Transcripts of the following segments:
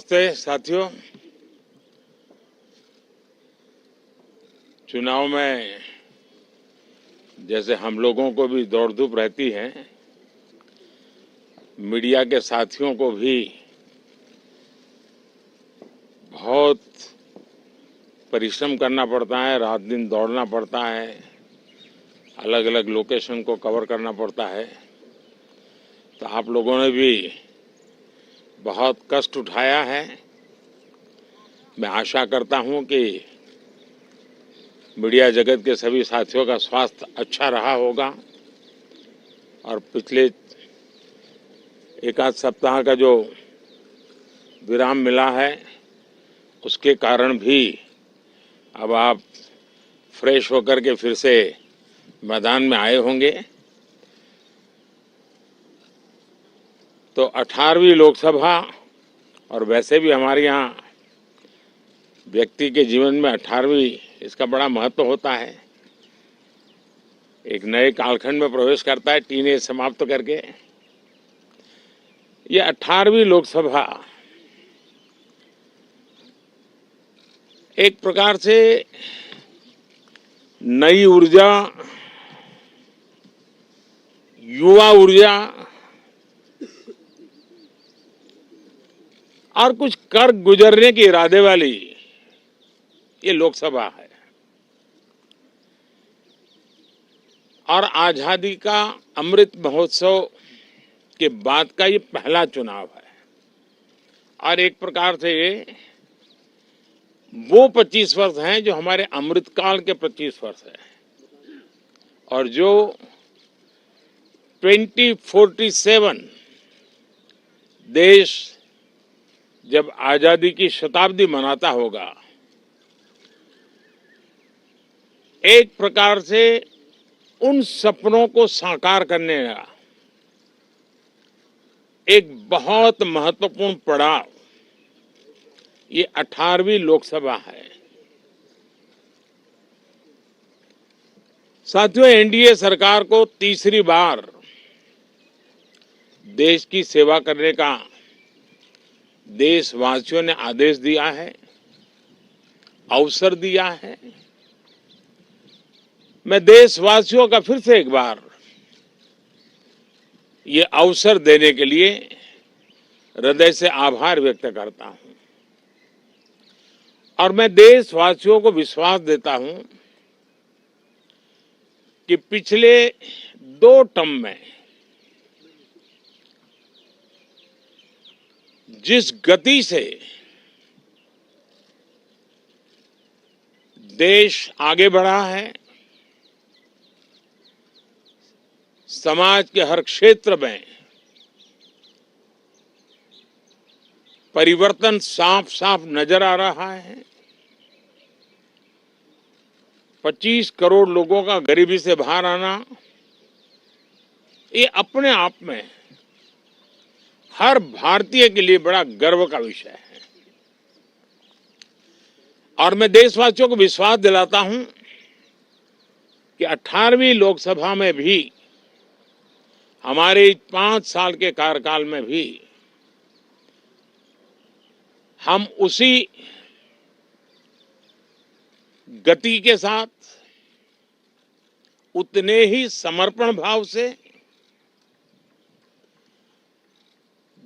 नमस्ते साथियों। चुनाव में जैसे हम लोगों को भी दौड़ धूप रहती है, मीडिया के साथियों को भी बहुत परिश्रम करना पड़ता है, रात दिन दौड़ना पड़ता है, अलग अलग लोकेशन को कवर करना पड़ता है। तो आप लोगों ने भी बहुत कष्ट उठाया है। मैं आशा करता हूं कि मीडिया जगत के सभी साथियों का स्वास्थ्य अच्छा रहा होगा और पिछले एक आध सप्ताह का जो विराम मिला है उसके कारण भी अब आप फ्रेश होकर के फिर से मैदान में आए होंगे। तो 18वीं लोकसभा, और वैसे भी हमारे यहाँ व्यक्ति के जीवन में 18वीं इसका बड़ा महत्व होता है। एक नए कालखंड में प्रवेश करता है, टीनेज समाप्त करके। ये 18वीं लोकसभा एक प्रकार से नई ऊर्जा, युवा ऊर्जा और कुछ कर गुजरने के इरादे वाली ये लोकसभा है। और आजादी का अमृत महोत्सव के बाद का ये पहला चुनाव है। और एक प्रकार से ये वो 25 वर्ष हैं जो हमारे अमृतकाल के 25 वर्ष हैं, और जो 2047 देश जब आजादी की शताब्दी मनाता होगा, एक प्रकार से उन सपनों को साकार करने का एक बहुत महत्वपूर्ण पड़ाव ये 18वीं लोकसभा है। साथियों, एनडीए सरकार को तीसरी बार देश की सेवा करने का देशवासियों ने आदेश दिया है, अवसर दिया है। मैं देशवासियों का फिर से एक बार ये अवसर देने के लिए हृदय से आभार व्यक्त करता हूं। और मैं देशवासियों को विश्वास देता हूं कि पिछले 2 टर्म में जिस गति से देश आगे बढ़ा है, समाज के हर क्षेत्र में परिवर्तन साफ साफ नजर आ रहा है। 25 करोड़ लोगों का गरीबी से बाहर आना, ये अपने आप में हर भारतीय के लिए बड़ा गर्व का विषय है। और मैं देशवासियों को विश्वास दिलाता हूं कि 18वीं लोकसभा में भी, हमारे 5 साल के कार्यकाल में भी, हम उसी गति के साथ, उतने ही समर्पण भाव से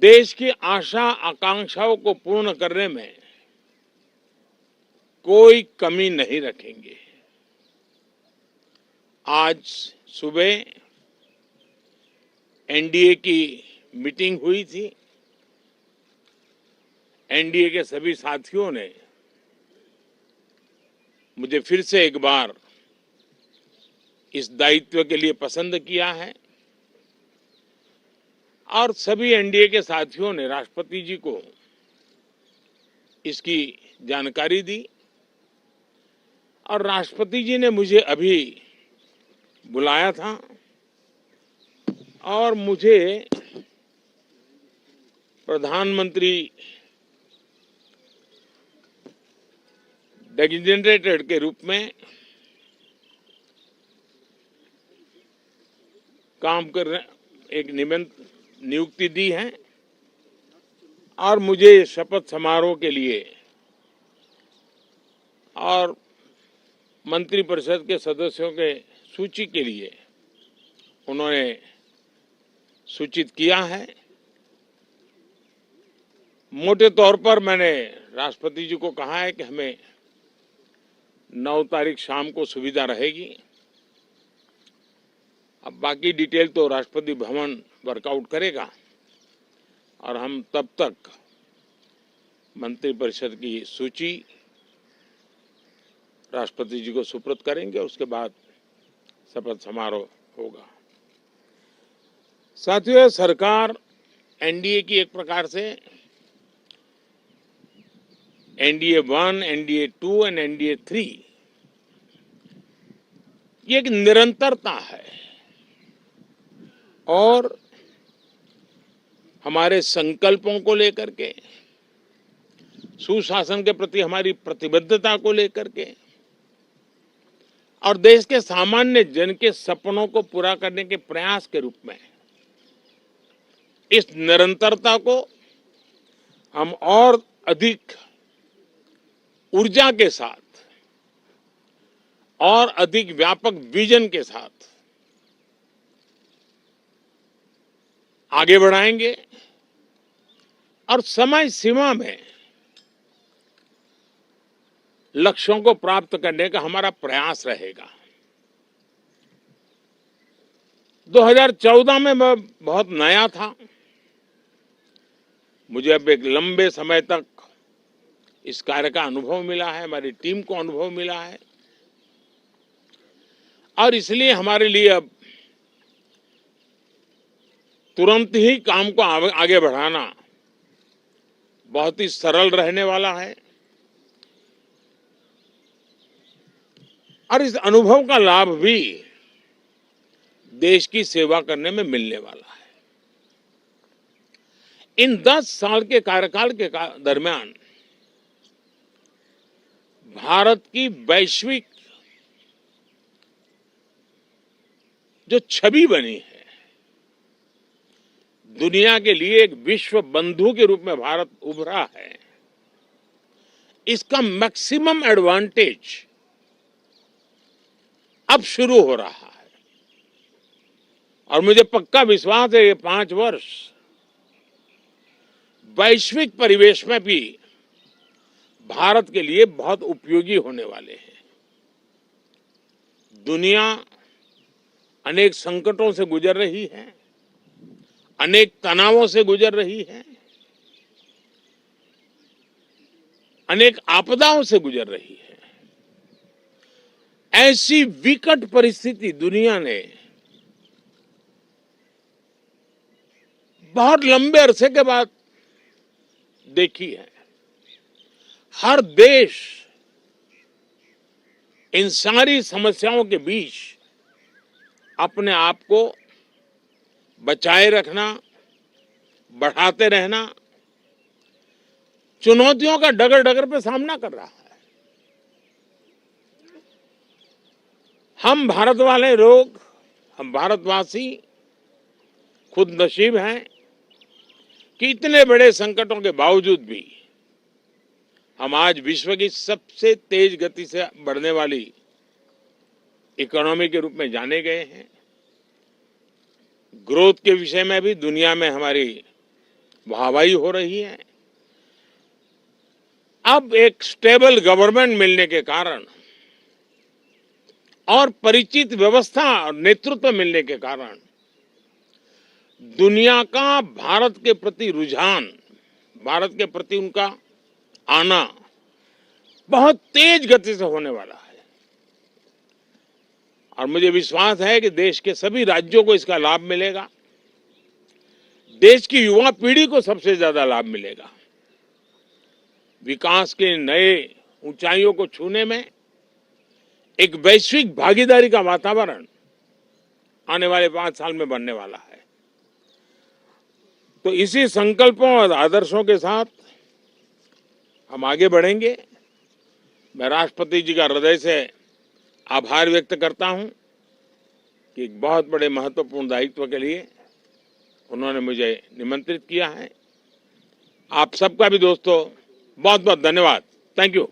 देश की आशा आकांक्षाओं को पूर्ण करने में कोई कमी नहीं रखेंगे। आज सुबह एनडीए की मीटिंग हुई थी। एनडीए के सभी साथियों ने मुझे फिर से एक बार इस दायित्व के लिए पसंद किया है, और सभी एनडीए के साथियों ने राष्ट्रपति जी को इसकी जानकारी दी। और राष्ट्रपति जी ने मुझे अभी बुलाया था और मुझे प्रधानमंत्री डेजिग्नेटेड के रूप में काम कर एक नियुक्ति दी है। और मुझे शपथ समारोह के लिए और मंत्रिपरिषद के सदस्यों के सूची के लिए उन्होंने सूचित किया है। मोटे तौर पर मैंने राष्ट्रपति जी को कहा है कि हमें 9 तारीख शाम को सुविधा रहेगी। अब बाकी डिटेल तो राष्ट्रपति भवन वर्कआउट करेगा और हम तब तक मंत्रिपरिषद की सूची राष्ट्रपति जी को सुपुर्द करेंगे। उसके बाद शपथ समारोह होगा। साथियों, सरकार एनडीए की एक प्रकार से एनडीए 1, एनडीए 2 और एनडीए 3 ये एक निरंतरता है और हमारे संकल्पों को लेकर के, सुशासन के प्रति हमारी प्रतिबद्धता को लेकर के और देश के सामान्य जन के सपनों को पूरा करने के प्रयास के रूप में इस निरंतरता को हम और अधिक ऊर्जा के साथ और अधिक व्यापक विजन के साथ आगे बढ़ाएंगे और समय सीमा में लक्ष्यों को प्राप्त करने का हमारा प्रयास रहेगा। 2014 में मैं बहुत नया था। मुझे अब एक लंबे समय तक इस कार्य का अनुभव मिला है, हमारी टीम को अनुभव मिला है और इसलिए हमारे लिए अब तुरंत ही काम को आगे बढ़ाना बहुत ही सरल रहने वाला है और इस अनुभव का लाभ भी देश की सेवा करने में मिलने वाला है। इन 10 साल के कार्यकाल के दरमियान भारत की वैश्विक जो छवि बनी है, दुनिया के लिए एक विश्व बंधु के रूप में भारत उभरा है, इसका मैक्सिमम एडवांटेज अब शुरू हो रहा है और मुझे पक्का विश्वास है ये 5 वर्ष वैश्विक परिवेश में भी भारत के लिए बहुत उपयोगी होने वाले हैं। दुनिया अनेक संकटों से गुजर रही है, अनेक तनावों से गुजर रही है, अनेक आपदाओं से गुजर रही है। ऐसी विकट परिस्थिति दुनिया ने बहुत लंबे अरसे के बाद देखी है। हर देश इन सारी समस्याओं के बीच अपने आप को बचाए रखना, बढ़ाते रहना, चुनौतियों का डगर डगर पे सामना कर रहा है। हम भारत वाले लोग, हम भारतवासी खुद नसीब हैं कि इतने बड़े संकटों के बावजूद भी हम आज विश्व की सबसे तेज गति से बढ़ने वाली इकोनॉमी के रूप में जाने गए हैं। ग्रोथ के विषय में भी दुनिया में हमारी वाहवाही हो रही है। अब एक स्टेबल गवर्नमेंट मिलने के कारण और परिचित व्यवस्था और नेतृत्व मिलने के कारण दुनिया का भारत के प्रति रुझान, भारत के प्रति उनका आना बहुत तेज गति से होने वाला है और मुझे विश्वास है कि देश के सभी राज्यों को इसका लाभ मिलेगा। देश की युवा पीढ़ी को सबसे ज्यादा लाभ मिलेगा। विकास के नए ऊंचाइयों को छूने में एक वैश्विक भागीदारी का वातावरण आने वाले 5 साल में बनने वाला है। तो इसी संकल्पों और आदर्शों के साथ हम आगे बढ़ेंगे। मैं राष्ट्रपति जी का हृदय से आभार व्यक्त करता हूं कि एक बहुत बड़े महत्वपूर्ण दायित्व के लिए उन्होंने मुझे निमंत्रित किया है आप सबका भी दोस्तों बहुत बहुत धन्यवाद। Thank you.